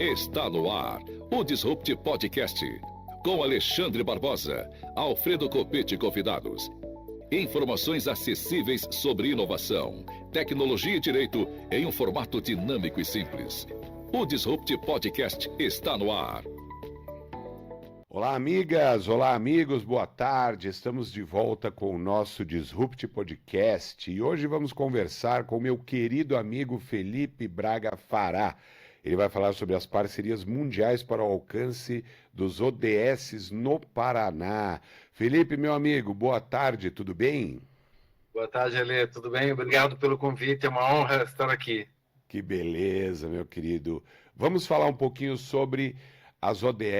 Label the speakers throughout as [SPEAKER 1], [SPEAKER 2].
[SPEAKER 1] Está no ar o Disrupt Podcast, com Alexandre Barbosa, Alfredo Copete e convidados. Informações acessíveis sobre inovação, tecnologia e direito em um formato dinâmico e simples. O Disrupt Podcast está no ar.
[SPEAKER 2] Olá, amigas, olá, amigos, boa tarde. Estamos de volta com o nosso Disrupt Podcast e hoje vamos conversar com meu querido amigo Felipe Braga Fará. Ele vai falar sobre as parcerias mundiais para o alcance dos ODS no Paraná. Felipe, meu amigo, boa tarde, tudo bem?
[SPEAKER 3] Boa tarde, Alê, tudo bem? Obrigado pelo convite, é uma honra estar aqui.
[SPEAKER 2] Que beleza, meu querido. Vamos falar um pouquinho sobre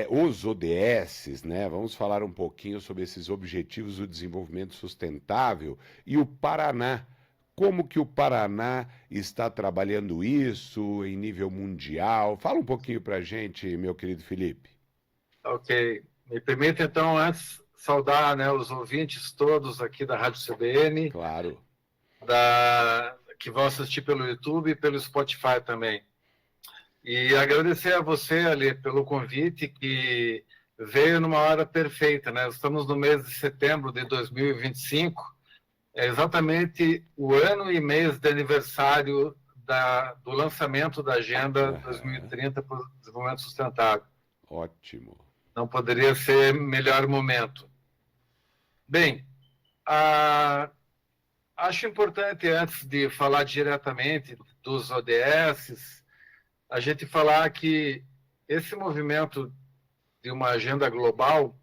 [SPEAKER 2] os ODS, né? Vamos falar um pouquinho sobre esses objetivos do desenvolvimento sustentável e o Paraná. Como que o Paraná está trabalhando isso em nível mundial? Fala um pouquinho para a gente, meu querido Felipe.
[SPEAKER 3] Ok. Me permita, então, antes saudar, né, os ouvintes todos aqui da Rádio CBN.
[SPEAKER 2] Claro.
[SPEAKER 3] Que vão assistir pelo YouTube e pelo Spotify também. E agradecer a você, Ali, pelo convite que veio numa hora perfeita, né? Estamos no mês de setembro de 2025, é exatamente o ano e mês de aniversário do lançamento da Agenda 2030 para o Desenvolvimento Sustentável.
[SPEAKER 2] Ótimo.
[SPEAKER 3] Não poderia ser melhor momento. Bem, acho importante, antes de falar diretamente dos ODS, a gente falar que esse movimento de uma agenda global,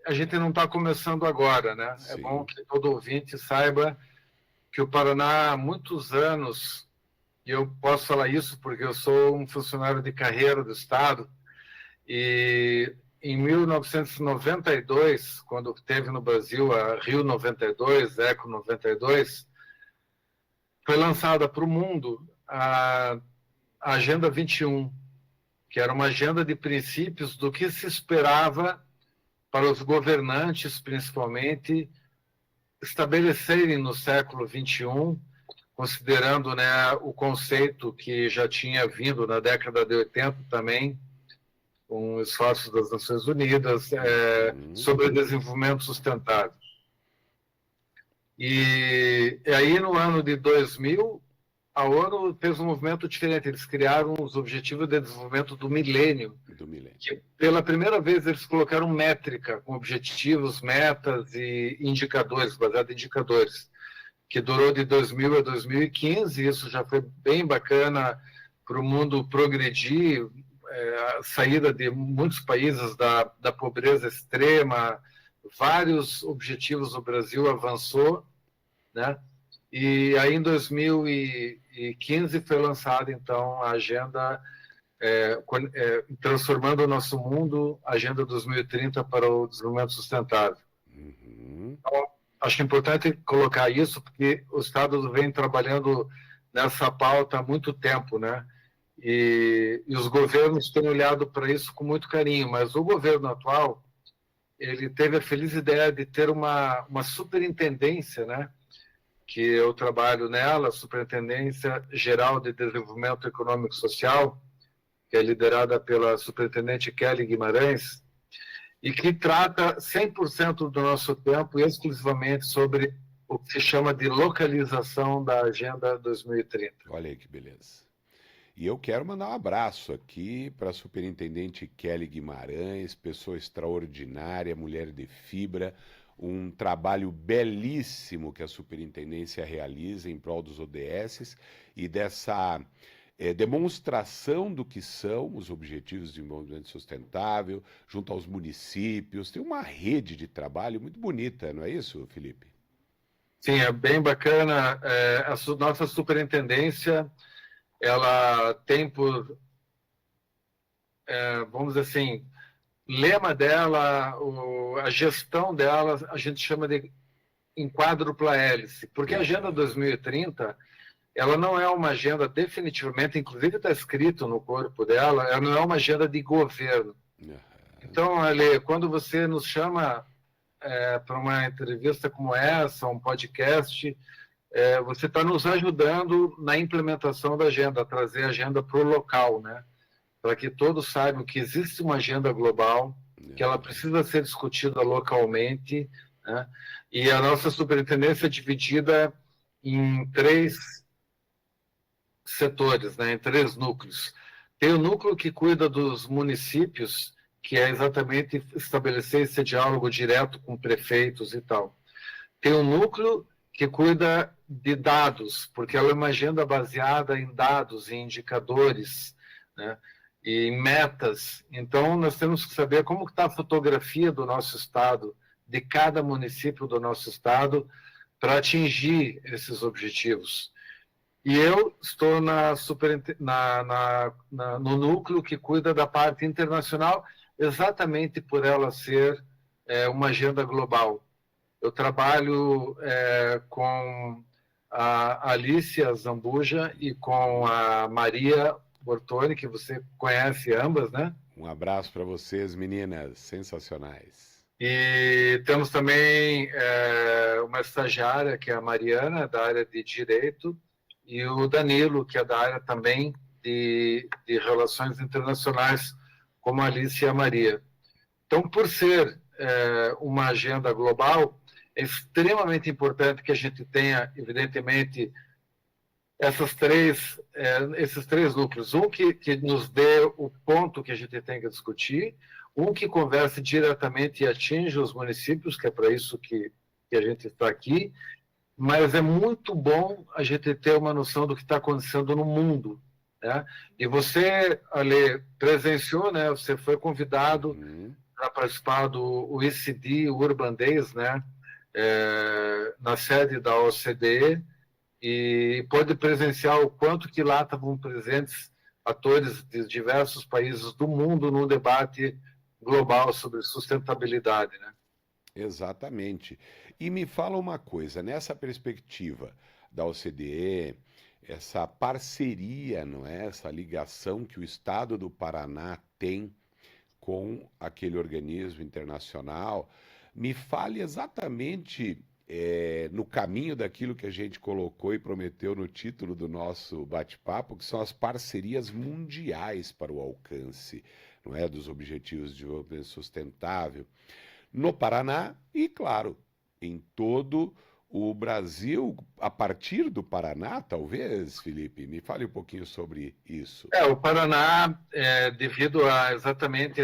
[SPEAKER 3] a gente não está começando agora, né? Sim. É bom que todo ouvinte saiba que o Paraná, há muitos anos, e eu posso falar isso porque eu sou um funcionário de carreira do Estado, e em 1992, quando teve no Brasil a Rio 92, Eco 92, foi lançada para o mundo a Agenda 21, que era uma agenda de princípios do que se esperava para os governantes, principalmente, estabelecerem no século 21, considerando, né, o conceito que já tinha vindo na década de 80 também, com esforços das Nações Unidas, sobre desenvolvimento sustentável. E aí, no ano de 2000, a ONU fez um movimento diferente. Eles criaram os Objetivos de Desenvolvimento do Milênio. Que, pela primeira vez, eles colocaram métrica, com objetivos, metas e indicadores, baseado em indicadores, que durou de 2000 a 2015. Isso já foi bem bacana para o mundo progredir, a saída de muitos países da pobreza extrema, vários objetivos o Brasil avançou, né? E aí, em 2015, foi lançada, então, a Agenda, transformando o nosso mundo, Agenda 2030 para o Desenvolvimento Sustentável. Então, acho importante colocar isso, porque o Estado vem trabalhando nessa pauta há muito tempo, né? E os governos têm olhado para isso com muito carinho, mas o governo atual, ele teve a feliz ideia de ter uma superintendência, né? Que eu trabalho nela, a Superintendência Geral de Desenvolvimento Econômico e Social, que é liderada pela Superintendente Kelly Guimarães, e que trata 100% do nosso tempo exclusivamente sobre o que se chama de localização da Agenda 2030.
[SPEAKER 2] Olha aí que beleza. E eu quero mandar um abraço aqui para a Superintendente Kelly Guimarães, pessoa extraordinária, mulher de fibra, um trabalho belíssimo que a superintendência realiza em prol dos ODS e dessa demonstração do que são os Objetivos de Desenvolvimento Sustentável junto aos municípios. Tem uma rede de trabalho muito bonita, não é isso, Felipe?
[SPEAKER 3] Sim, é bem bacana. A nossa superintendência, ela tem por, vamos dizer assim, lema dela, a gestão dela, a gente chama de em quádrupla hélice, porque a Agenda 2030, ela não é uma agenda definitivamente, inclusive está escrito no corpo dela, ela não é uma agenda de governo. Então, Ale, quando você nos chama para uma entrevista como essa, um podcast, você está nos ajudando na implementação da agenda, a trazer a agenda para o local, né? para que todos saibam que existe uma agenda global, que ela precisa ser discutida localmente, né? E a nossa superintendência é dividida em 3 setores, né? Em 3 núcleos. Tem o núcleo que cuida dos municípios, que é exatamente estabelecer esse diálogo direto com prefeitos e tal. Tem um núcleo que cuida de dados, porque ela é uma agenda baseada em dados, em indicadores, né? E em metas. Então, nós temos que saber como está a fotografia do nosso estado, de cada município do nosso estado, para atingir esses objetivos. E eu estou no núcleo que cuida da parte internacional, exatamente por ela ser uma agenda global. Eu trabalho com a Alicia Zambuja e com a Maria Bortoni, que você conhece ambas, né?
[SPEAKER 2] Um abraço para vocês, meninas, sensacionais.
[SPEAKER 3] E temos também uma estagiária, que é a Mariana, da área de Direito, e o Danilo, que é da área também de Relações Internacionais, como a Alice e a Maria. Então, por ser uma agenda global, é extremamente importante que a gente tenha, evidentemente, esses 3 núcleos. Um que nos dê o ponto que a gente tem que discutir, um que converse diretamente e atinja os municípios, que é para isso que a gente está aqui, mas é muito bom a gente ter uma noção do que está acontecendo no mundo, né? E você, Ale, presenciou, né? Você foi convidado para participar do OECD, o Urban Days, né? Na sede da OCDE, e pôde presenciar o quanto que lá estavam presentes atores de diversos países do mundo num debate global sobre sustentabilidade, né?
[SPEAKER 2] Exatamente. E me fala uma coisa, nessa perspectiva da OCDE, essa parceria, não é? Essa ligação que o Estado do Paraná tem com aquele organismo internacional, me fale exatamente no caminho daquilo que a gente colocou e prometeu no título do nosso bate-papo, que são as parcerias mundiais para o alcance, não é, dos Objetivos de Desenvolvimento Sustentável, no Paraná e, claro, em todo o Brasil, a partir do Paraná, talvez, Felipe? Me fale um pouquinho sobre isso.
[SPEAKER 3] O Paraná, devido a exatamente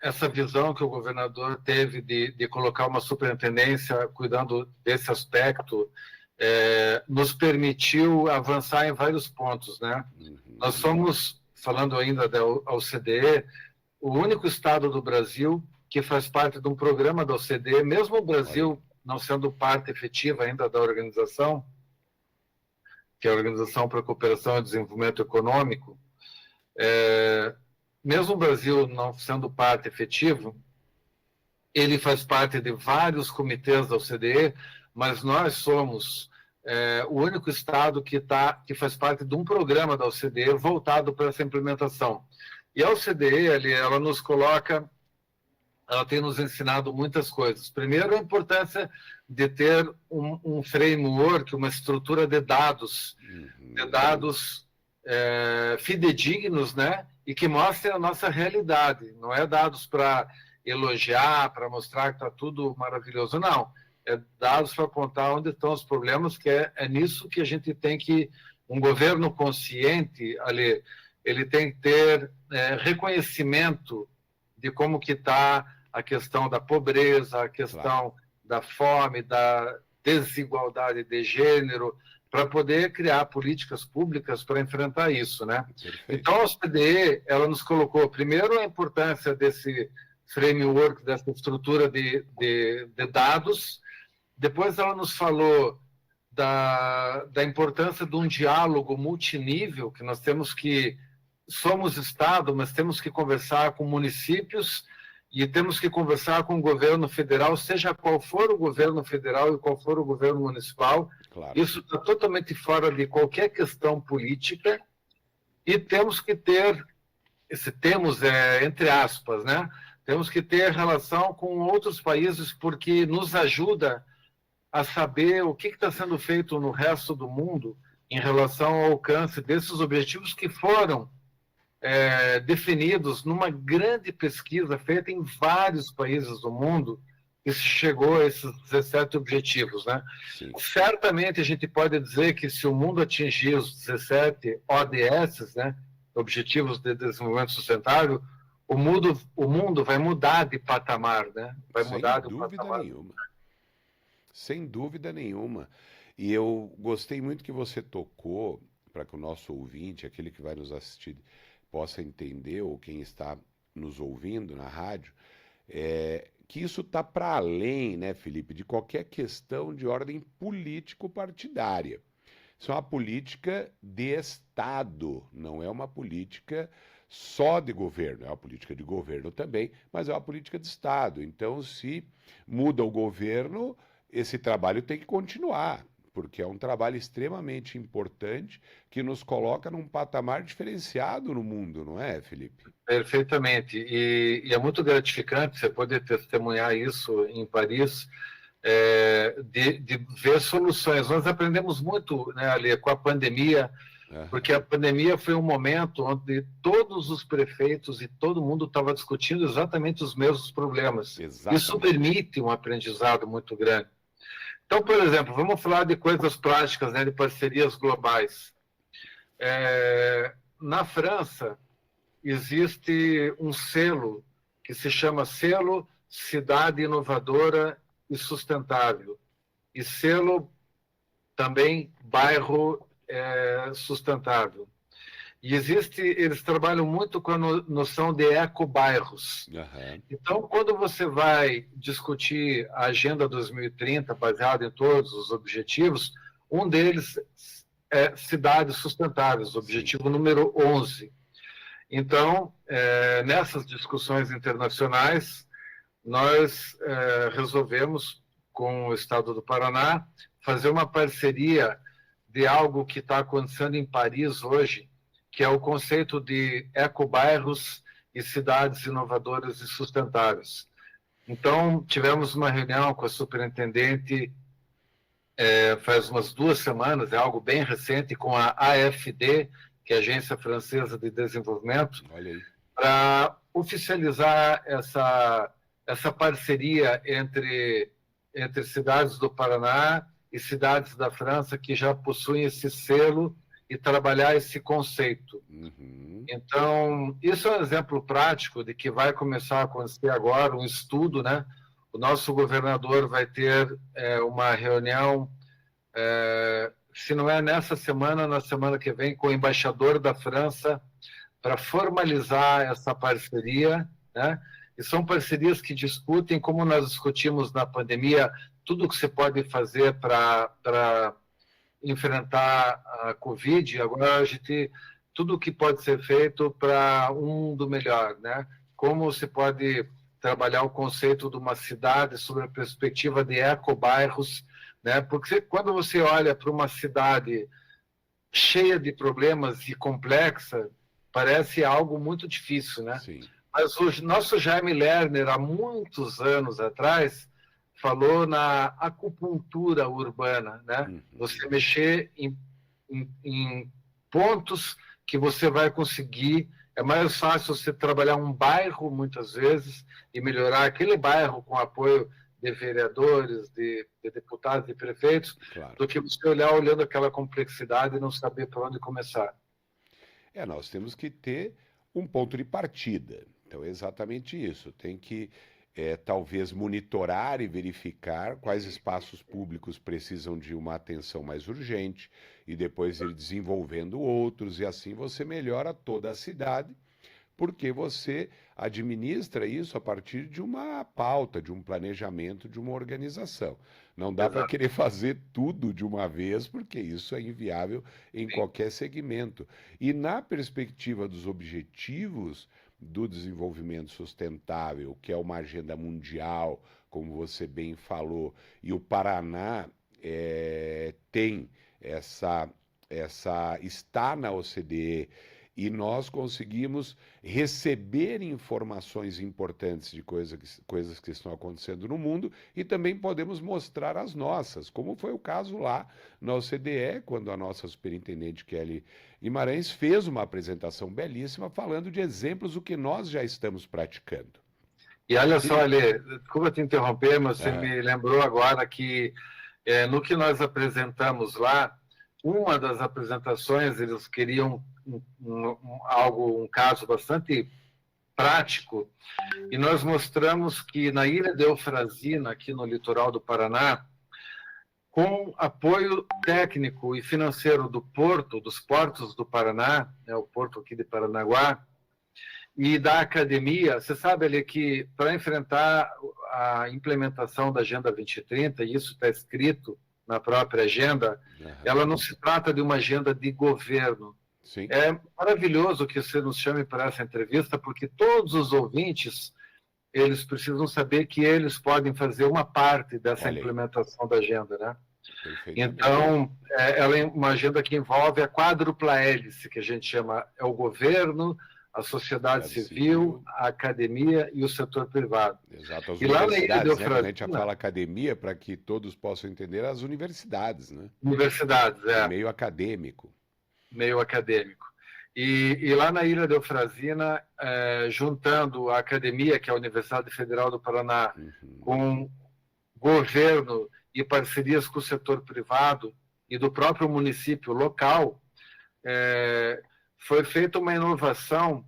[SPEAKER 3] essa visão que o governador teve de colocar uma superintendência cuidando desse aspecto, nos permitiu avançar em vários pontos, né? Nós somos, falando ainda da OCDE, o único estado do Brasil que faz parte de um programa da OCDE, mesmo o Brasil não sendo parte efetiva ainda da organização, que é a Organização para a Cooperação e Desenvolvimento Econômico, mesmo o Brasil não sendo parte efetiva, ele faz parte de vários comitês da OCDE, mas nós somos o único estado que faz parte de um programa da OCDE voltado para essa implementação. E a OCDE, ela nos coloca, ela tem nos ensinado muitas coisas. Primeiro, a importância de ter um framework, uma estrutura de dados fidedignos, né? E que mostrem a nossa realidade. Não é dados para elogiar, para mostrar que está tudo maravilhoso, não. É dados para apontar onde estão os problemas, que é nisso que a gente tem que... Um governo consciente, ali, ele tem que ter reconhecimento de como que está a questão da pobreza, a questão da fome, da desigualdade de gênero, para poder criar políticas públicas para enfrentar isso, né?
[SPEAKER 2] Perfeito.
[SPEAKER 3] Então, a OCDE, ela nos colocou, primeiro, a importância desse framework, dessa estrutura de dados, depois ela nos falou da importância de um diálogo multinível, que nós temos que... Somos Estado, mas temos que conversar com municípios e temos que conversar com o governo federal, seja qual for o governo federal e qual for o governo municipal.
[SPEAKER 2] Claro.
[SPEAKER 3] Isso está totalmente fora de qualquer questão política e temos que ter, entre aspas, né? Temos que ter relação com outros países porque nos ajuda a saber o que está sendo feito no resto do mundo em relação ao alcance desses objetivos que foram definidos numa grande pesquisa feita em vários países do mundo que chegou a esses 17 objetivos, né?
[SPEAKER 2] Sim.
[SPEAKER 3] Certamente a gente pode dizer que se o mundo atingir os 17 ODS, né, Objetivos de Desenvolvimento Sustentável, o mundo vai mudar de patamar, né? Vai
[SPEAKER 2] Sem
[SPEAKER 3] mudar de
[SPEAKER 2] dúvida
[SPEAKER 3] patamar.
[SPEAKER 2] nenhuma. Sem dúvida nenhuma. E eu gostei muito que você tocou, para que o nosso ouvinte, aquele que vai nos assistir, possa entender, ou quem está nos ouvindo na rádio, que isso está para além, né, Felipe, de qualquer questão de ordem político-partidária. Isso é uma política de Estado, não é uma política só de governo, é uma política de governo também, mas é uma política de Estado. Então, se muda o governo, esse trabalho tem que continuar, porque é um trabalho extremamente importante que nos coloca num patamar diferenciado no mundo, não é, Felipe?
[SPEAKER 3] Perfeitamente. E é muito gratificante você poder testemunhar isso em Paris, de ver soluções. Nós aprendemos muito, né, Ali, com a pandemia, porque a pandemia foi um momento onde todos os prefeitos e todo mundo estava discutindo exatamente os mesmos problemas.
[SPEAKER 2] Exatamente.
[SPEAKER 3] Isso permite um aprendizado muito grande. Então, por exemplo, vamos falar de coisas práticas, né, de parcerias globais. Na França, existe um selo que se chama Selo Cidade Inovadora e Sustentável, e selo também Bairro Sustentável. E eles trabalham muito com a noção de ecobairros.
[SPEAKER 2] Uhum.
[SPEAKER 3] Então, quando você vai discutir a Agenda 2030, baseada em todos os objetivos, um deles é cidades sustentáveis, objetivo número 11. Então, nessas discussões internacionais, nós resolvemos, com o Estado do Paraná, fazer uma parceria de algo que está acontecendo em Paris hoje, que é o conceito de ecobairros e cidades inovadoras e sustentáveis. Então, tivemos uma reunião com a superintendente faz umas 2 semanas, é algo bem recente, com a AFD, que é a Agência Francesa de Desenvolvimento, para oficializar essa parceria entre cidades do Paraná e cidades da França que já possuem esse selo e trabalhar esse conceito.
[SPEAKER 2] Uhum.
[SPEAKER 3] Então, isso é um exemplo prático de que vai começar a acontecer agora um estudo, né? O nosso governador vai ter uma reunião, se não é nessa semana, na semana que vem, com o embaixador da França para formalizar essa parceria, né? E são parcerias que discutem, como nós discutimos na pandemia, tudo o que você pode fazer para enfrentar a Covid. Agora a gente tudo o que pode ser feito para um mundo melhor, né? Como se pode trabalhar o conceito de uma cidade sob a perspectiva de ecobairros, né? Porque quando você olha para uma cidade cheia de problemas e complexa, parece algo muito difícil, né?
[SPEAKER 2] Sim.
[SPEAKER 3] Mas o nosso Jaime Lerner, há muitos anos atrás, falou na acupuntura urbana, né?
[SPEAKER 2] Uhum.
[SPEAKER 3] Você mexer em pontos que você vai conseguir. É mais fácil você trabalhar um bairro, muitas vezes, e melhorar aquele bairro com apoio de vereadores, de deputados, de prefeitos,
[SPEAKER 2] Claro.
[SPEAKER 3] do que você olhando aquela complexidade e não saber por onde começar.
[SPEAKER 2] Nós temos que ter um ponto de partida. Então, é exatamente isso. Tem que, talvez, monitorar e verificar quais espaços públicos precisam de uma atenção mais urgente e depois ir desenvolvendo outros, e assim você melhora toda a cidade, porque você administra isso a partir de uma pauta, de um planejamento, de uma organização. Não dá para querer fazer tudo de uma vez, porque isso é inviável em qualquer segmento. E na perspectiva dos objetivos do desenvolvimento sustentável, que é uma agenda mundial, como você bem falou, e o Paraná tem está na OCDE e nós conseguimos receber informações importantes de coisas que estão acontecendo no mundo e também podemos mostrar as nossas, como foi o caso lá na OCDE, quando a nossa superintendente Kelly Guimarães fez uma apresentação belíssima falando de exemplos do que nós já estamos praticando.
[SPEAKER 3] E olha só, Alê, desculpa te interromper, mas você me lembrou agora que no que nós apresentamos lá, uma das apresentações, eles queriam um caso bastante prático, e nós mostramos que na ilha de Eufrazina, aqui no litoral do Paraná, com apoio técnico e financeiro do porto, dos portos do Paraná, o porto aqui de Paranaguá, e da academia, você sabe ali que para enfrentar a implementação da Agenda 2030, e isso está escrito na própria agenda, ela não se trata de uma agenda de governo.
[SPEAKER 2] Sim.
[SPEAKER 3] É maravilhoso que você nos chame para essa entrevista, porque todos os ouvintes, eles precisam saber que eles podem fazer uma parte dessa implementação da agenda, né? Então, ela é uma agenda que envolve a quádrupla hélice, que a gente chama, é o governo, a sociedade civil, a academia e o setor privado.
[SPEAKER 2] Exato, as
[SPEAKER 3] e lá na ilha de
[SPEAKER 2] Eufrazina, né? A gente já fala academia, para que todos possam entender, as universidades, né?
[SPEAKER 3] Universidades,
[SPEAKER 2] Meio acadêmico.
[SPEAKER 3] Meio acadêmico. E lá na ilha de Eufrazina, juntando a academia, que é a Universidade Federal do Paraná, com governo e parcerias com o setor privado e do próprio município local, foi feita uma inovação.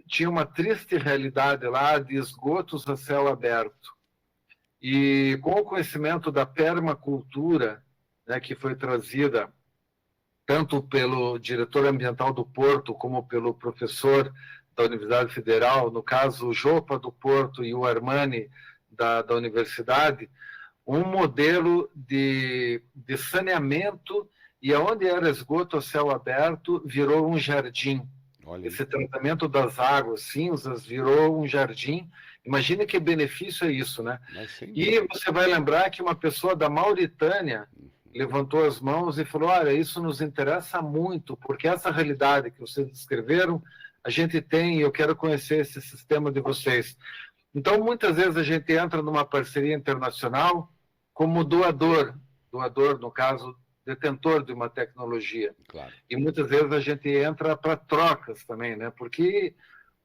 [SPEAKER 3] Tinha uma triste realidade lá de esgotos a céu aberto. E com o conhecimento da permacultura, né, que foi trazida tanto pelo diretor ambiental do Porto como pelo professor da Universidade Federal, no caso o Jopa do Porto e o Armani da universidade, um modelo de saneamento, e onde era esgoto a céu aberto virou um jardim.
[SPEAKER 2] Olha.
[SPEAKER 3] Esse tratamento das águas cinzas virou um jardim. Imagina que benefício é isso, né? E você vai lembrar que uma pessoa da Mauritânia levantou as mãos e falou: olha, isso nos interessa muito, porque essa realidade que vocês descreveram, a gente tem, e eu quero conhecer esse sistema de vocês. Então, muitas vezes a gente entra numa parceria internacional como doador, no caso, detentor de uma tecnologia.
[SPEAKER 2] Claro.
[SPEAKER 3] E muitas vezes a gente entra para trocas também, né? Porque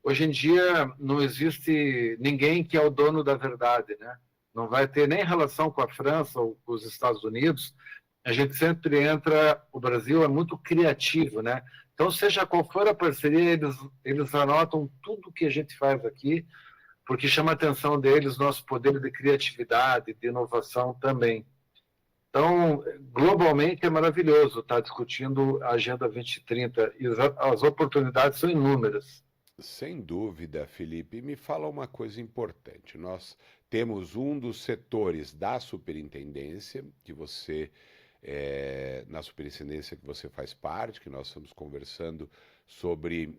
[SPEAKER 3] hoje em dia não existe ninguém que é o dono da verdade, né? Não vai ter nem relação com a França ou com os Estados Unidos. A gente sempre entra, o Brasil é muito criativo, né? Então, seja qual for a parceria, eles anotam tudo que a gente faz aqui, porque chama a atenção deles nosso poder de criatividade, de inovação também. Então, globalmente é maravilhoso estar discutindo a Agenda 2030 e as oportunidades são inúmeras.
[SPEAKER 2] Sem dúvida, Felipe. Me fala uma coisa importante. Nós temos um dos setores da superintendência, que você, na superintendência que você faz parte, que nós estamos conversando sobre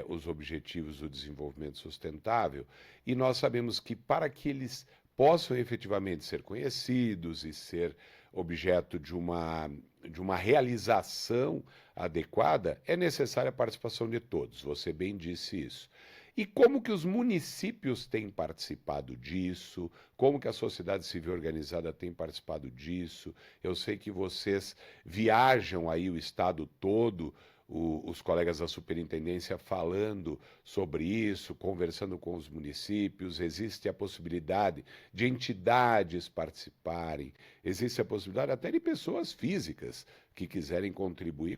[SPEAKER 2] os objetivos do desenvolvimento sustentável, e nós sabemos que para que eles possam efetivamente ser conhecidos e ser objeto de uma realização adequada, é necessária a participação de todos. Você bem disse isso. E como que os municípios têm participado disso? Como que a sociedade civil organizada tem participado disso? Eu sei que vocês viajam aí o estado todo, os colegas da superintendência falando sobre isso, conversando com os municípios. Existe a possibilidade de entidades participarem, existe a possibilidade até de pessoas físicas que quiserem contribuir.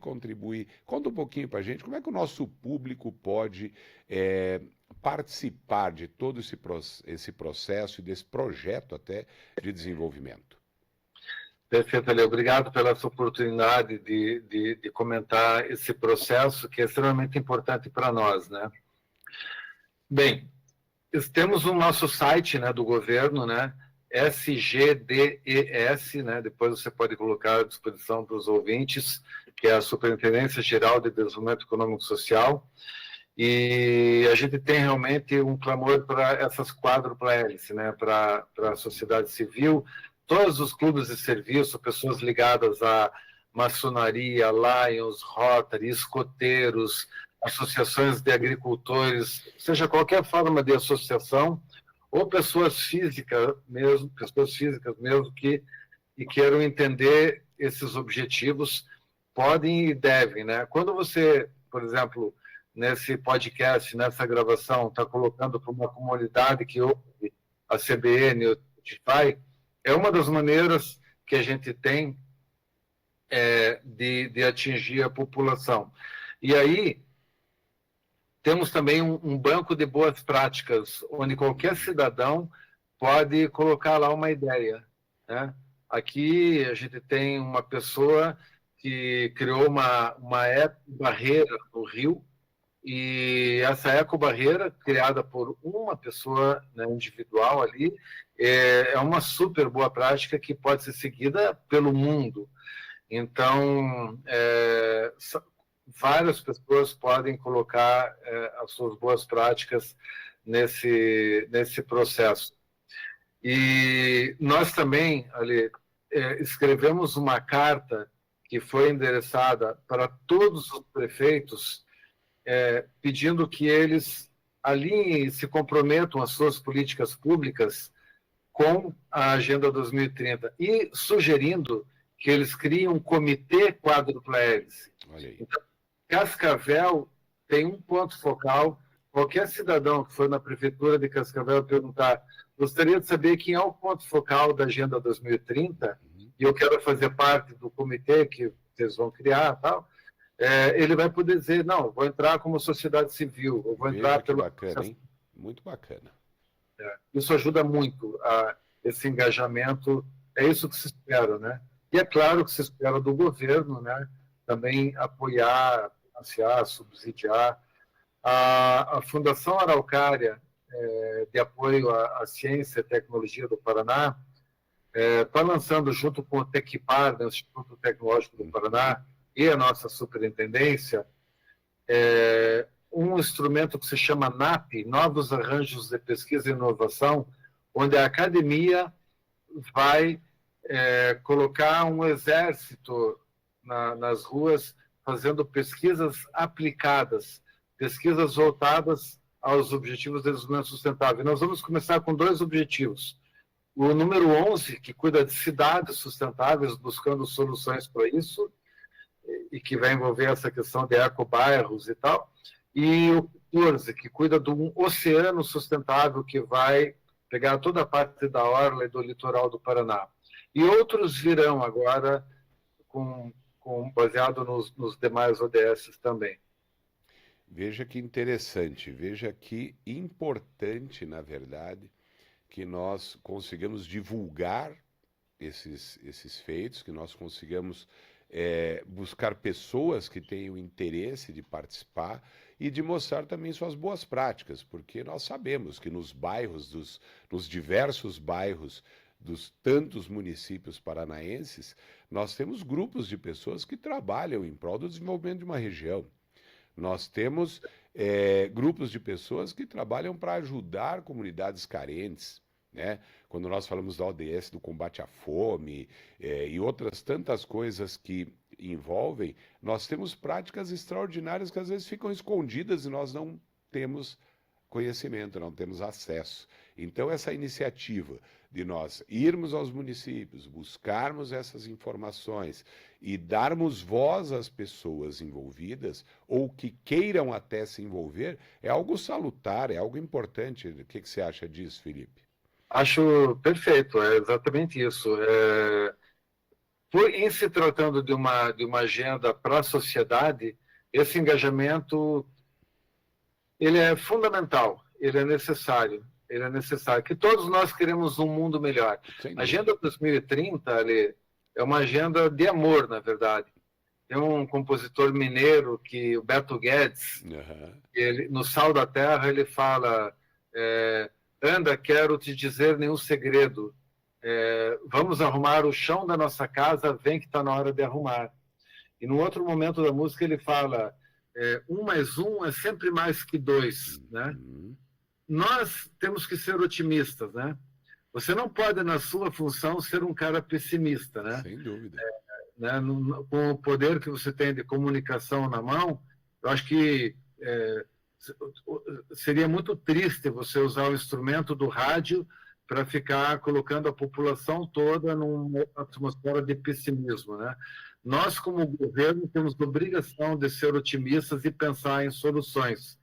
[SPEAKER 2] Conta um pouquinho para a gente como é que o nosso público pode participar de todo esse processo e desse projeto até de desenvolvimento.
[SPEAKER 3] Perfeito, Ale. Obrigado pela essa oportunidade de comentar esse processo que é extremamente importante para nós, né? Bem, temos o nosso site, né, do governo, né, SGDES, né, depois você pode colocar à disposição para os ouvintes, que é a Superintendência Geral de Desenvolvimento Econômico e Social, e a gente tem realmente um clamor para essas quádrupla hélice, né, para a sociedade civil, todos os clubes de serviço, pessoas ligadas à maçonaria, Lions, Rotary, escoteiros, associações de agricultores, seja qualquer forma de associação, ou pessoas físicas mesmo que queiram entender esses objetivos, podem e devem, né? Quando você, por exemplo, nesse podcast, nessa gravação, está colocando para uma comunidade que ouve a CBN, o Spotify, é uma das maneiras que a gente tem de atingir a população. E aí, temos também um banco de boas práticas, onde qualquer cidadão pode colocar lá uma ideia, né? Aqui a gente tem uma pessoa que criou uma ecobarreira no rio, e essa ecobarreira, criada por uma pessoa, né, individual ali, é uma super boa prática que pode ser seguida pelo mundo. Então, várias pessoas podem colocar as suas boas práticas nesse processo. E nós também, ali, escrevemos uma carta que foi endereçada para todos os prefeitos, pedindo que eles alinhem e se comprometam às suas políticas públicas com a Agenda 2030 e sugerindo que eles criem um comitê quádrupla hélice. Então, Cascavel tem um ponto focal. Qualquer cidadão que for na prefeitura de Cascavel perguntar, gostaria de saber quem é o ponto focal da Agenda 2030, e eu quero fazer parte do comitê que vocês vão criar, tal, ele vai poder dizer, não, vou entrar como sociedade civil, eu vou entrar pelo...
[SPEAKER 2] Bacana, hein? Muito bacana.
[SPEAKER 3] Isso ajuda muito a esse engajamento, é isso que se espera, né? E é claro que se espera do governo, né? Também apoiar, financiar, subsidiar. A Fundação Araucária, de apoio à ciência e tecnologia do Paraná, está lançando, junto com o Tecpar, né, o Instituto Tecnológico do Paraná, e a nossa superintendência, um instrumento que se chama NAP, Novos Arranjos de Pesquisa e Inovação, onde a academia vai colocar um exército nas ruas fazendo pesquisas aplicadas, pesquisas voltadas aos Objetivos de Desenvolvimento Sustentável. Nós vamos começar com 2 objetivos. O número 11, que cuida de cidades sustentáveis, buscando soluções para isso, e que vai envolver essa questão de ecobairros e tal, e o 14, que cuida do oceano sustentável, que vai pegar toda a parte da orla e do litoral do Paraná. E outros virão agora, baseado nos demais ODS também.
[SPEAKER 2] Veja que interessante, veja que importante, na verdade, que nós consigamos divulgar esses feitos, que nós consigamos buscar pessoas que tenham interesse de participar e de mostrar também suas boas práticas, porque nós sabemos que nos bairros, nos diversos bairros dos tantos municípios paranaenses, nós temos grupos de pessoas que trabalham em prol do desenvolvimento de uma região. Nós temos grupos de pessoas que trabalham para ajudar comunidades carentes, né? Quando nós falamos da ODS, do combate à fome e outras tantas coisas que envolvem, nós temos práticas extraordinárias que às vezes ficam escondidas e nós não temos conhecimento, não temos acesso. Então, essa iniciativa de nós irmos aos municípios, buscarmos essas informações e darmos voz às pessoas envolvidas ou que queiram até se envolver, é algo salutar, é algo importante. O que você acha disso, Felipe?
[SPEAKER 3] Acho perfeito, é exatamente isso. Em se tratando de uma agenda para a sociedade, esse engajamento ele é fundamental, ele é necessário, que todos nós queremos um mundo melhor. A Agenda 2030 é uma agenda de amor, na verdade. Tem um compositor mineiro, o Beto Guedes, ele, no Sal da Terra, ele fala... anda, quero te dizer nenhum segredo. Vamos arrumar o chão da nossa casa, vem que está na hora de arrumar. E no outro momento da música ele fala, 1 mais 1 é sempre mais que 2, né? Nós temos que ser otimistas, né? Você não pode, na sua função, ser um cara pessimista, né?
[SPEAKER 2] Sem dúvida.
[SPEAKER 3] Com o poder que você tem de comunicação na mão, eu acho que seria muito triste você usar o instrumento do rádio para ficar colocando a população toda numa atmosfera de pessimismo, né? Nós, como governo, temos a obrigação de ser otimistas e pensar em soluções.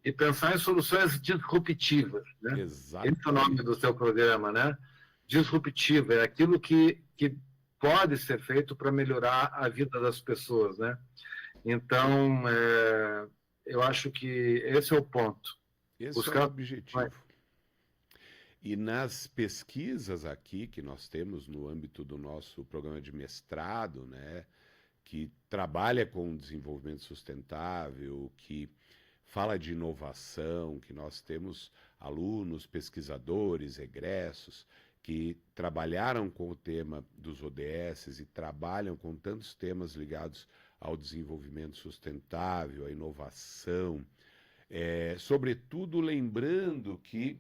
[SPEAKER 3] E pensar em soluções disruptivas, né?
[SPEAKER 2] Exatamente.
[SPEAKER 3] Esse é o nome do seu programa, né? Disruptivo, é aquilo que pode ser feito para melhorar a vida das pessoas, né? Então, eu acho que esse é o ponto.
[SPEAKER 2] Esse é o objetivo. E nas pesquisas aqui que nós temos no âmbito do nosso programa de mestrado, né, que trabalha com desenvolvimento sustentável, que fala de inovação, que nós temos alunos, pesquisadores, egressos, que trabalharam com o tema dos ODS e trabalham com tantos temas ligados ao desenvolvimento sustentável, à inovação, sobretudo lembrando que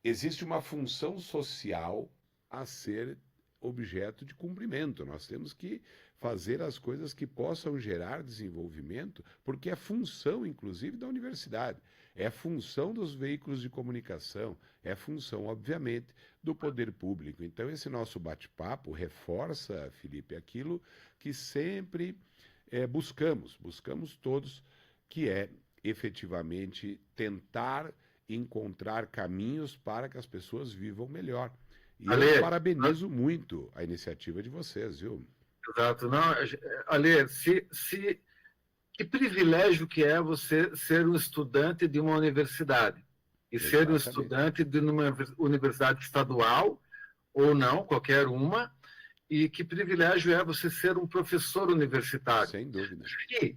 [SPEAKER 2] existe uma função social a ser objeto de cumprimento. Nós temos que fazer as coisas que possam gerar desenvolvimento, porque é função, inclusive, da universidade, é função dos veículos de comunicação, é função, obviamente, do poder público. Então, esse nosso bate-papo reforça, Felipe, aquilo que sempre buscamos todos, que é efetivamente tentar encontrar caminhos para que as pessoas vivam melhor. E eu parabenizo muito a iniciativa de vocês, viu?
[SPEAKER 3] Exato. Não, Ale, que privilégio que é você ser um estudante de uma universidade. E ser um estudante de uma universidade estadual, ou não, qualquer uma, e que privilégio é você ser um professor universitário.
[SPEAKER 2] Sem dúvida.
[SPEAKER 3] E,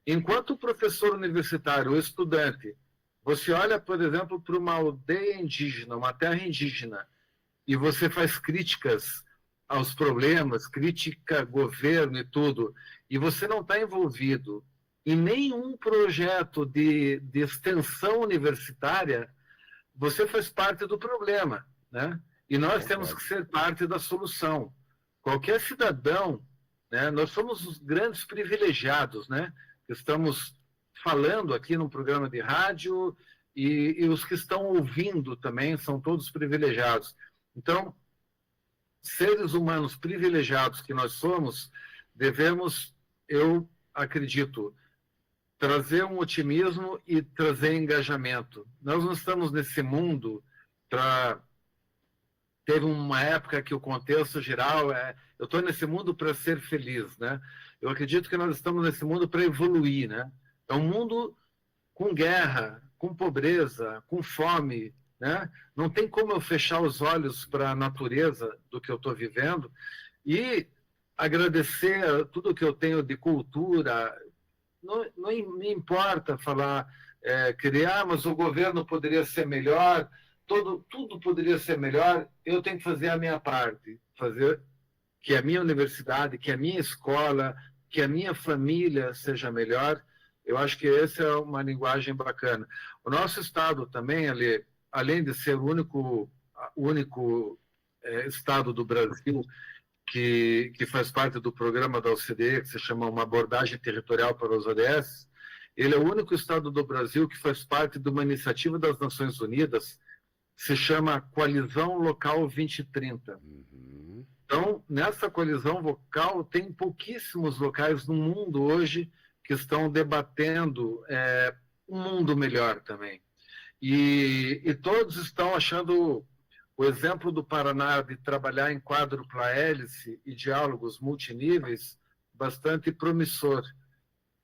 [SPEAKER 3] enquanto professor universitário ou estudante, você olha, por exemplo, para uma aldeia indígena, uma terra indígena, e você faz críticas aos problemas, crítica ao governo e tudo, e você não está envolvido em nenhum projeto de extensão universitária, você faz parte do problema, né? E nós temos que ser parte da solução. Qualquer cidadão, né? Nós somos os grandes privilegiados, né? Estamos falando aqui num programa de rádio e os que estão ouvindo também são todos privilegiados. Então, seres humanos privilegiados que nós somos, devemos, eu acredito, trazer um otimismo e trazer engajamento. Nós não estamos nesse mundo para... Teve uma época que o contexto geral eu estou nesse mundo para ser feliz, né? Eu acredito que nós estamos nesse mundo para evoluir, né? É um mundo com guerra, com pobreza, com fome, né? Não tem como eu fechar os olhos para a natureza do que eu estou vivendo e agradecer tudo que eu tenho de cultura. Não me importa falar, mas o governo poderia ser melhor, tudo poderia ser melhor. Eu tenho que fazer a minha parte, fazer que a minha universidade, que a minha escola, que a minha família seja melhor. Eu acho que essa é uma linguagem bacana. O nosso estado também, além de ser o único estado do Brasil que faz parte do programa da OCDE, que se chama uma abordagem territorial para os ODS, ele é o único estado do Brasil que faz parte de uma iniciativa das Nações Unidas, que se chama Coalizão Local 2030.
[SPEAKER 2] Uhum.
[SPEAKER 3] Então, nessa coalizão local, tem pouquíssimos locais no mundo hoje que estão debatendo um mundo melhor também. E todos estão achando o exemplo do Paraná de trabalhar em quádrupla hélice e diálogos multiníveis bastante promissor.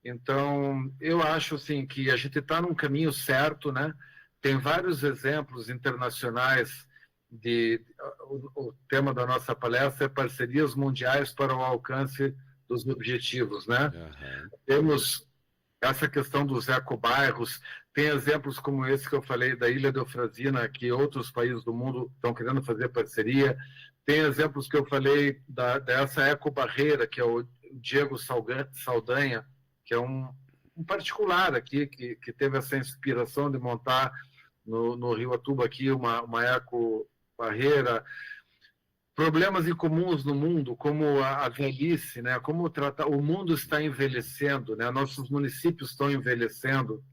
[SPEAKER 3] Então, eu acho assim, que a gente está num caminho certo, né? Tem vários exemplos internacionais o tema da nossa palestra é parcerias mundiais para o alcance dos objetivos, né?
[SPEAKER 2] Uhum.
[SPEAKER 3] Temos essa questão dos ecobairros, tem exemplos como esse que eu falei da Ilha de Eufrazina, que outros países do mundo estão querendo fazer parceria. Tem exemplos que eu falei dessa ecobarreira, que é o Diego Saldanha, que é um particular aqui, que teve essa inspiração de montar no Rio Atuba aqui uma ecobarreira. problemas incomuns no mundo, como a velhice, né? Como tratar, o mundo está envelhecendo, né? Nossos municípios estão envelhecendo.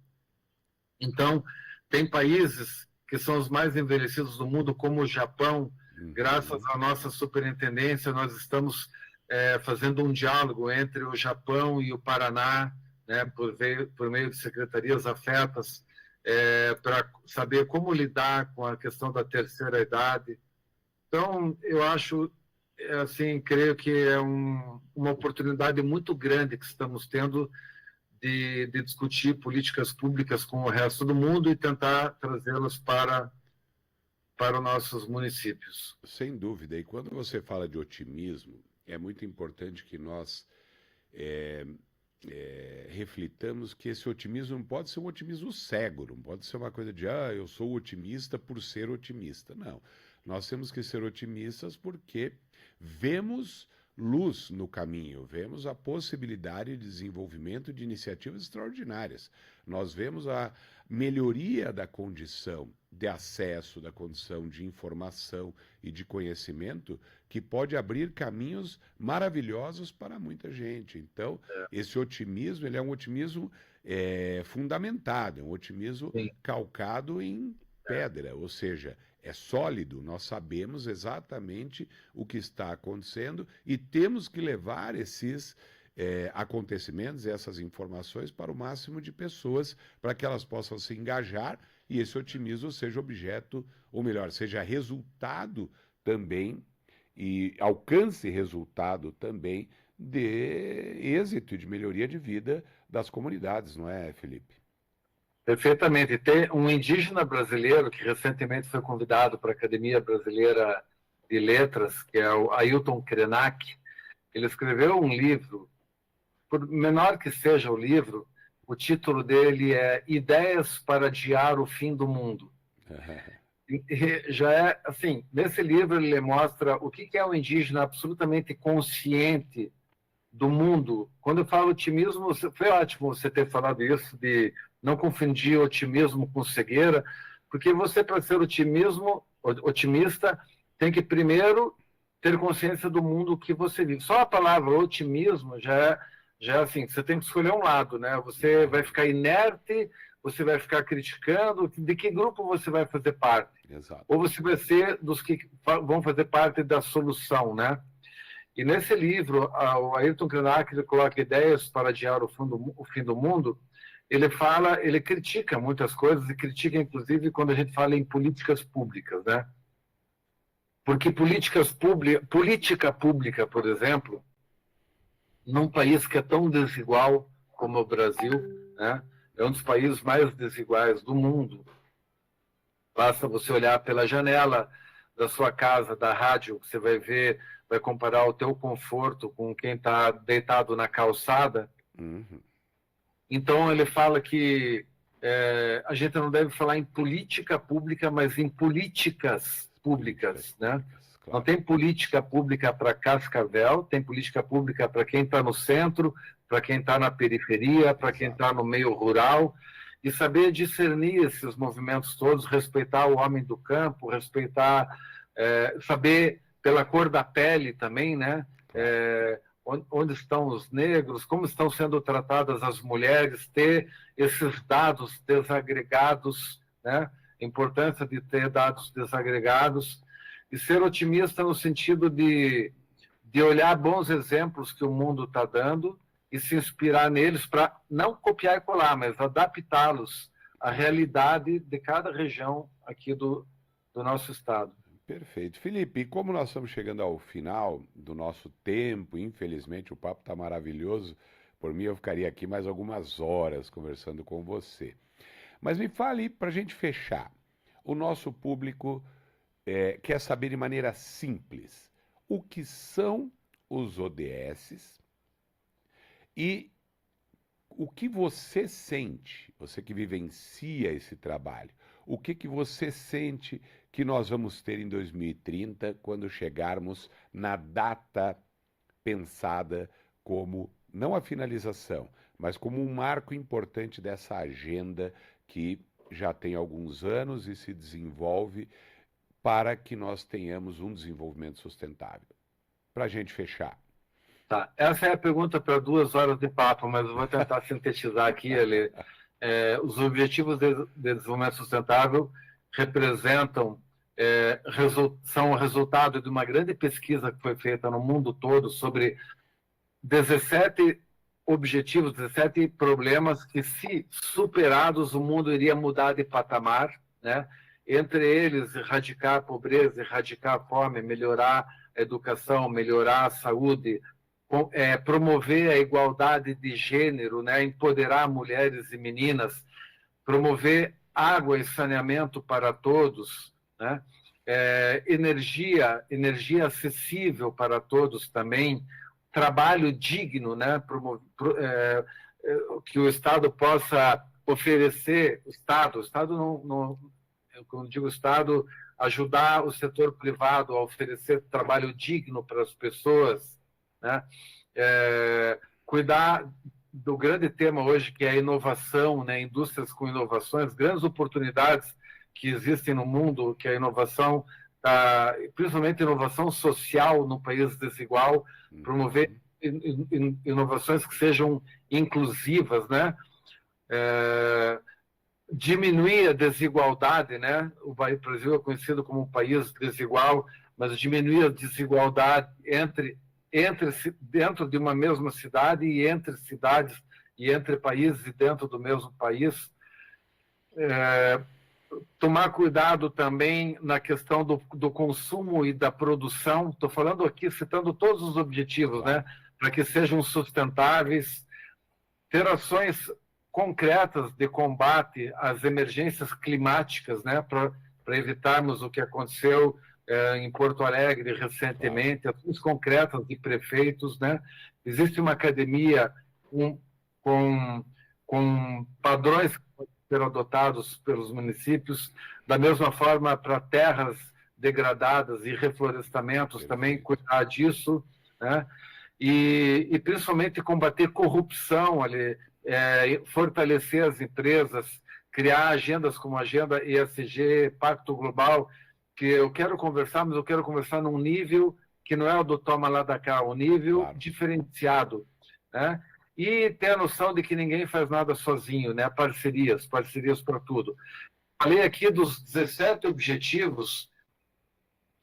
[SPEAKER 3] Então, tem países que são os mais envelhecidos do mundo, como o Japão. Graças à nossa superintendência, nós estamos fazendo um diálogo entre o Japão e o Paraná, né, por meio de secretarias afetas, para saber como lidar com a questão da terceira idade. Então, eu acho, assim, creio que é uma oportunidade muito grande que estamos tendo de discutir políticas públicas com o resto do mundo e tentar trazê-las para os nossos municípios.
[SPEAKER 2] Sem dúvida. E quando você fala de otimismo, é muito importante que nós reflitamos que esse otimismo não pode ser um otimismo cego, não pode ser uma coisa de, eu sou otimista por ser otimista. Não. Nós temos que ser otimistas porque vemos luz no caminho, vemos a possibilidade de desenvolvimento de iniciativas extraordinárias. Nós vemos a melhoria da condição de acesso, da condição de informação e de conhecimento que pode abrir caminhos maravilhosos para muita gente. Então, esse otimismo, ele é um otimismo fundamentado, é um otimismo calcado em pedra, ou seja, é sólido, nós sabemos exatamente o que está acontecendo e temos que levar esses acontecimentos, essas informações para o máximo de pessoas, para que elas possam se engajar e esse otimismo seja objeto, ou melhor, seja resultado também e alcance resultado também de êxito e de melhoria de vida das comunidades, não é, Felipe?
[SPEAKER 3] Perfeitamente. Tem um indígena brasileiro que recentemente foi convidado para a Academia Brasileira de Letras, que é o Ailton Krenak. Ele escreveu um livro, por menor que seja o livro, o título dele é Ideias para Adiar o Fim do Mundo. E já é assim, nesse livro ele mostra o que é um indígena absolutamente consciente do mundo. Quando eu falo otimismo, foi ótimo você ter falado isso, de não confundir otimismo com cegueira, porque você, para ser otimista, tem que primeiro ter consciência do mundo que você vive. Só a palavra otimismo já é assim, você tem que escolher um lado, né? Você vai ficar inerte, você vai ficar criticando, de que grupo você vai fazer parte?
[SPEAKER 2] Exato.
[SPEAKER 3] Ou você vai ser dos que vão fazer parte da solução, né? E nesse livro, o Ailton Krenak, ele coloca ideias para adiar o fim do mundo. Ele critica muitas coisas e critica, inclusive, quando a gente fala em políticas públicas, né? Porque política pública, por exemplo, num país que é tão desigual como o Brasil, né? É um dos países mais desiguais do mundo. Basta você olhar pela janela da sua casa, da rádio, você vai ver, vai comparar o teu conforto com quem está deitado na calçada. Então, ele fala que a gente não deve falar em política pública, mas em políticas públicas, né? Não tem política pública para Cascavel, tem política pública para quem está no centro, para quem está na periferia, para quem está no meio rural, e saber discernir esses movimentos todos, respeitar o homem do campo, respeitar, saber pela cor da pele também, né? Onde estão os negros, como estão sendo tratadas as mulheres, ter esses dados desagregados, né? A importância de ter dados desagregados e ser otimista no sentido de olhar bons exemplos que o mundo está dando e se inspirar neles para não copiar e colar, mas adaptá-los à realidade de cada região aqui do nosso estado.
[SPEAKER 2] Perfeito. Felipe, e como nós estamos chegando ao final do nosso tempo, infelizmente o papo está maravilhoso, por mim eu ficaria aqui mais algumas horas conversando com você. Mas me fale, para a gente fechar, o nosso público quer saber de maneira simples o que são os ODSs e o que você sente, você que vivencia esse trabalho, o que você sente que nós vamos ter em 2030 quando chegarmos na data pensada como, não a finalização, mas como um marco importante dessa agenda que já tem alguns anos e se desenvolve para que nós tenhamos um desenvolvimento sustentável. Para a gente fechar.
[SPEAKER 3] Tá, essa é a pergunta para 2 horas de papo, mas eu vou tentar sintetizar aqui, Ale. Os Objetivos de Desenvolvimento Sustentável representam, são o resultado de uma grande pesquisa que foi feita no mundo todo sobre 17 objetivos, 17 problemas que, se superados, o mundo iria mudar de patamar, né? Entre eles, erradicar a pobreza, erradicar a fome, melhorar a educação, melhorar a saúde, promover a igualdade de gênero, né? Empoderar mulheres e meninas, promover água e saneamento para todos, né? Energia acessível para todos também, trabalho digno, né? Que o Estado possa oferecer, o Estado não, quando digo Estado, ajudar o setor privado a oferecer trabalho digno para as pessoas, né? Cuidar do grande tema hoje, que é a inovação, né? Indústrias com inovações, grandes oportunidades que existem no mundo, que a inovação, principalmente inovação social no país desigual, promover inovações que sejam inclusivas, né? Diminuir a desigualdade, né? O Brasil é conhecido como um país desigual, mas diminuir a desigualdade dentro de uma mesma cidade e entre cidades e entre países e dentro do mesmo país. Tomar cuidado também na questão do consumo e da produção. Estou falando aqui, citando todos os objetivos, né? Para que sejam sustentáveis, ter ações concretas de combate às emergências climáticas, né? Para evitarmos o que aconteceu em Porto Alegre recentemente, ações concretas de prefeitos, né? Existe uma academia com padrões que podem ser adotados pelos municípios, da mesma forma para terras degradadas e reflorestamentos, também cuidar disso, né? E principalmente combater corrupção, fortalecer as empresas, criar agendas como a Agenda ESG, Pacto Global, que eu quero conversar, mas eu quero conversar num nível que não é o do toma lá da cá, um nível diferenciado, né? E ter a noção de que ninguém faz nada sozinho, né? Parcerias para tudo. Falei aqui dos 17 objetivos,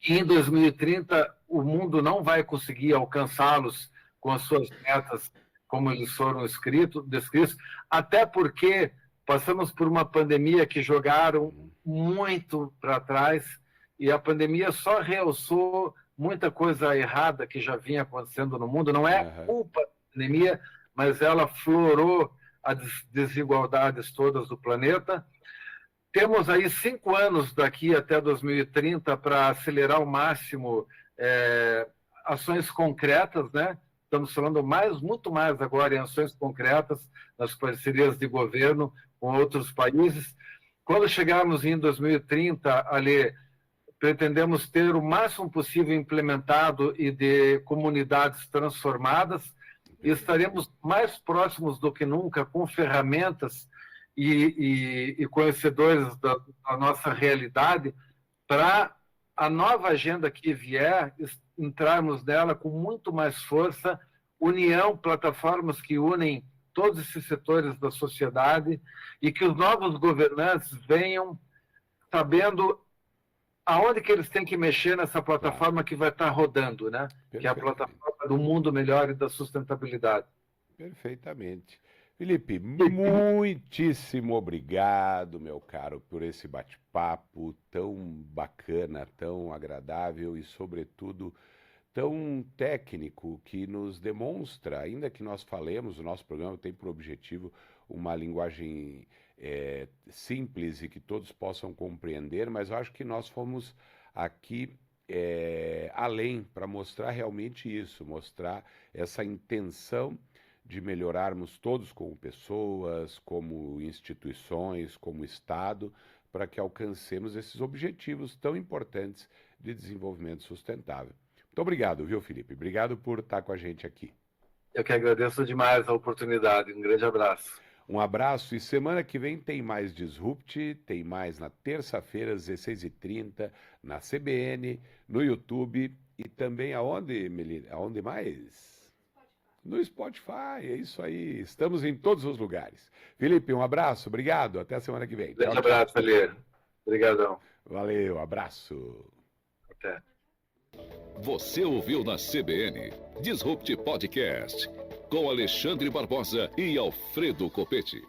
[SPEAKER 3] e em 2030 o mundo não vai conseguir alcançá-los com as suas metas como eles foram descritos, até porque passamos por uma pandemia que jogaram muito para trás, e a pandemia só realçou muita coisa errada que já vinha acontecendo no mundo. Não é culpa da pandemia, mas ela florou as desigualdades todas do planeta. Temos aí 5 anos daqui até 2030 para acelerar ao máximo ações concretas, né? Estamos falando muito mais agora em ações concretas, nas parcerias de governo com outros países. Quando chegarmos em 2030, ali, pretendemos ter o máximo possível implementado e de comunidades transformadas, e estaremos mais próximos do que nunca com ferramentas e conhecedores da nossa realidade para a nova agenda que vier, entrarmos nela com muito mais força, união, plataformas que unem todos esses setores da sociedade, e que os novos governantes venham sabendo aonde que eles têm que mexer nessa plataforma que vai estar rodando, né? Que é a plataforma do mundo melhor e da sustentabilidade.
[SPEAKER 2] Perfeitamente. Felipe, muitíssimo obrigado, meu caro, por esse bate-papo tão bacana, tão agradável e, sobretudo, tão técnico, que nos demonstra, ainda que nós falemos, o nosso programa tem por objetivo uma linguagem simples e que todos possam compreender, mas eu acho que nós fomos aqui além para mostrar realmente isso, mostrar essa intenção de melhorarmos todos como pessoas, como instituições, como Estado, para que alcancemos esses objetivos tão importantes de desenvolvimento sustentável. Muito obrigado, viu, Felipe? Obrigado por estar com a gente aqui.
[SPEAKER 3] Eu que agradeço demais a oportunidade. Um grande abraço.
[SPEAKER 2] Um abraço e semana que vem tem mais Disrupt, tem mais na terça-feira, às 16h30, na CBN, no YouTube e também aonde, Melina? Aonde mais? No Spotify, é isso aí. Estamos em todos os lugares. Felipe, um abraço, obrigado. Até a semana que vem.
[SPEAKER 3] Grande abraço, Felipe. Obrigadão.
[SPEAKER 2] Valeu, abraço.
[SPEAKER 3] Até.
[SPEAKER 1] Você ouviu na CBN Disrupt Podcast com Alexandre Barbosa e Alfredo Copete.